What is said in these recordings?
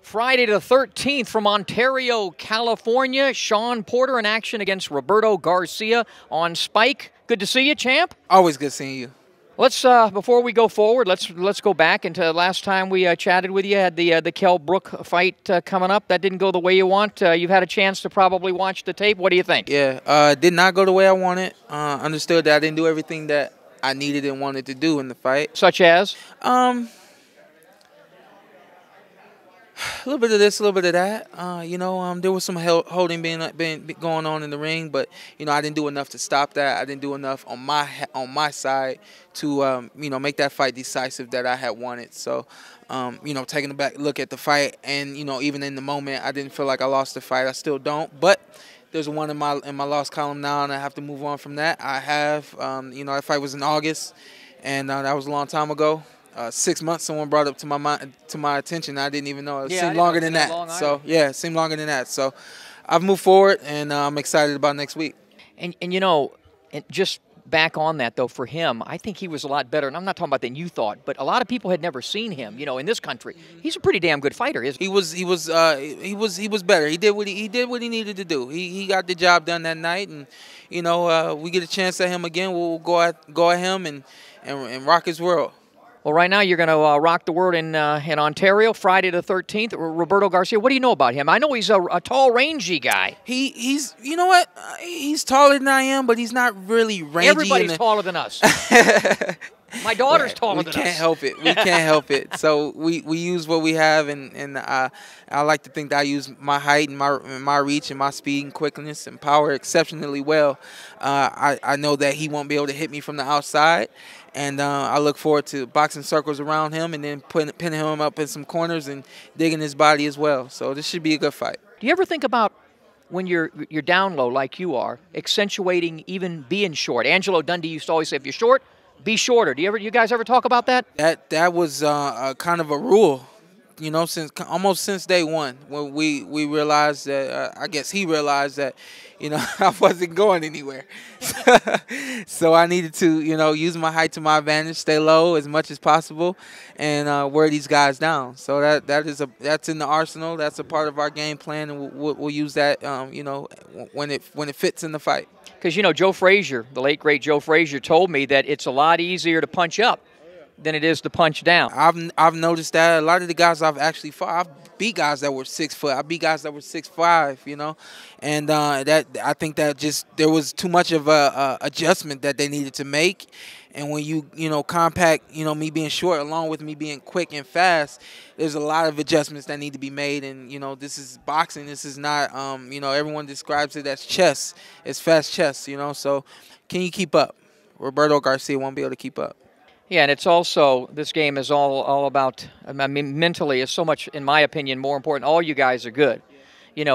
Friday the 13th from Ontario, California. Shawn Porter in action against Roberto Garcia on Spike. Good to see you, champ. Always good seeing you. Let's before we go forward, let's go back into last time we chatted with you. Had the Kell Brook fight coming up. That didn't go the way you want. You've had a chance to probably watch the tape. What do you think? Yeah, did not go the way I wanted. Understood that I didn't do everything that I needed and wanted to do in the fight. Such as? A little bit of this, a little bit of that. There was some holding being going on in the ring, but I didn't do enough to stop that. I didn't do enough on my side to make that fight decisive that I had wanted. So, taking a back look at the fight, and even in the moment, I didn't feel like I lost the fight. I still don't, but there's one in my loss column now, and I have to move on from that. I have, that fight was in August, and that was a long time ago. 6 months, someone brought up to my attention. I didn't even know. It seemed longer than that. So yeah, it seemed longer than that. So I've moved forward, and I'm excited about next week. And just back on that though, for him, I think he was a lot better. And I'm not talking about than you thought, but a lot of people had never seen him. In this country, he's a pretty damn good fighter. He was better. He did what he needed to do. He got the job done that night, and we get a chance at him again. We'll go at him and rock his world. Well, right now you're going to rock the world in Ontario, Friday the 13th. Roberto Garcia, what do you know about him? I know he's a tall, rangy guy. He's you know what? He's taller than I am, but he's not really rangy. Everybody's taller than us. My daughter's taller than us. We can't help it. We can't help it. So we use what we have, and I like to think that I use my height and my reach and my speed and quickness and power exceptionally well. I know that he won't be able to hit me from the outside. And I look forward to boxing circles around him and then pinning him up in some corners and digging his body as well. So this should be a good fight. Do you ever think about when you're down low like you are, accentuating even being short? Angelo Dundee used to always say, if you're short, be shorter. Do you guys ever talk about that? That was kind of a rule, since day one, when we realized that I guess he realized that I wasn't going anywhere. So I needed to, use my height to my advantage, stay low as much as possible, and wear these guys down. So that's in the arsenal. That's a part of our game plan, and we'll use that, when it fits in the fight. Because Joe Frazier, the late great Joe Frazier, told me that it's a lot easier to punch up than it is to punch down. I've noticed that. A lot of the guys I've actually fought, I've beat guys that were 6 foot. I beat guys that were 6'5", and that I think that just there was too much of a adjustment that they needed to make. And when you compact me being short along with me being quick and fast, there's a lot of adjustments that need to be made. And this is boxing. This is not everyone describes it as chess. It's fast chess. So can you keep up? Roberto Garcia won't be able to keep up. Yeah, and it's also, this game is all about, mentally is so much, in my opinion, more important. All you guys are good,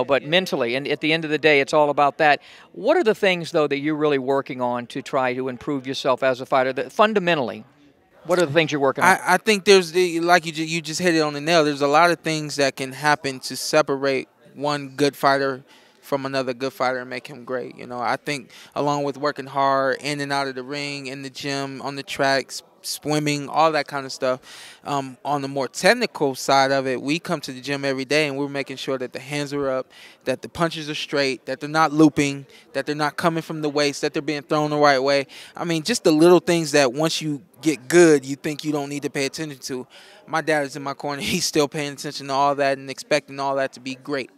but mentally, and at the end of the day, it's all about that. What are the things, though, that you're really working on to try to improve yourself as a fighter? Fundamentally, what are the things you're working on? I think there's, like you just hit it on the nail, there's a lot of things that can happen to separate one good fighter from another good fighter and make him great. I think along with working hard in and out of the ring, in the gym, on the tracks, swimming, all that kind of stuff. On the more technical side of it, we come to the gym every day and we're making sure that the hands are up, that the punches are straight, that they're not looping, that they're not coming from the waist, that they're being thrown the right way. Just the little things that once you get good, you think you don't need to pay attention to. My dad is in my corner. He's still paying attention to all that and expecting all that to be great.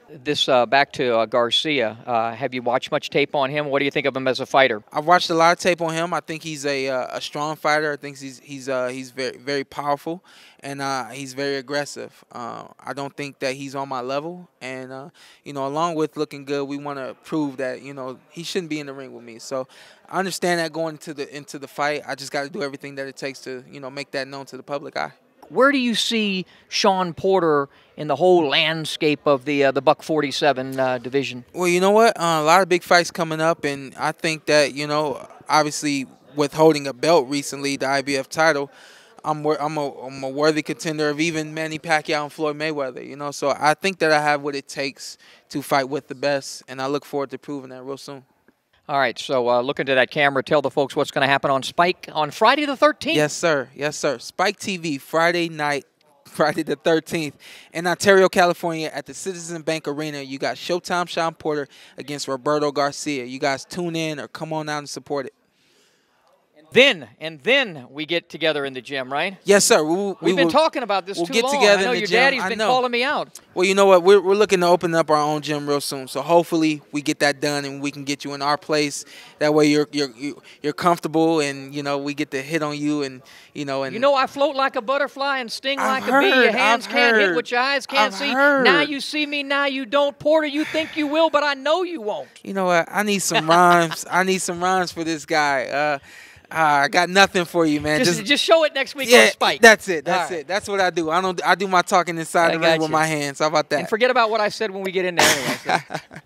This back to Garcia. Have you watched much tape on him? What do you think of him as a fighter? I've watched a lot of tape on him. I think he's a strong fighter. I think he's very, very powerful, and he's very aggressive. I don't think that he's on my level, and along with looking good, we want to prove that he shouldn't be in the ring with me. So I understand that going into the fight. I just got to do everything that it takes to make that known to the public eye. Where do you see Shawn Porter in the whole landscape of the Buck 47 division? Well, you know what? A lot of big fights coming up, and I think that obviously with holding a belt recently, the IBF title, I'm a worthy contender of even Manny Pacquiao and Floyd Mayweather. So I think that I have what it takes to fight with the best, and I look forward to proving that real soon. All right, so look into that camera. Tell the folks what's going to happen on Spike on Friday the 13th. Yes, sir. Yes, sir. Spike TV, Friday night, Friday the 13th in Ontario, California at the Citizen Bank Arena. You got Showtime Shawn Porter against Roberto Garcia. You guys tune in or come on out and support it. And then we get together in the gym, right? Yes, sir. We've been talking about this we'll too get long. together I know in the your gym. daddy's been calling me out. Well, you know what? We're looking to open up our own gym real soon. So hopefully we get that done and we can get you in our place. That way you're comfortable and we get to hit on you and I float like a butterfly and sting like a bee. Your hands can't hit what your eyes can't see. Now you see me, now you don't. Porter, you think you will, but I know you won't. You know what? I need some rhymes. I need some rhymes for this guy. I got nothing for you, man. Just show it next week on Spike. That's it. That's it. That's what I do. I do my talking inside the ring with my hands. How about that? And forget about what I said when we get in there anyway. So.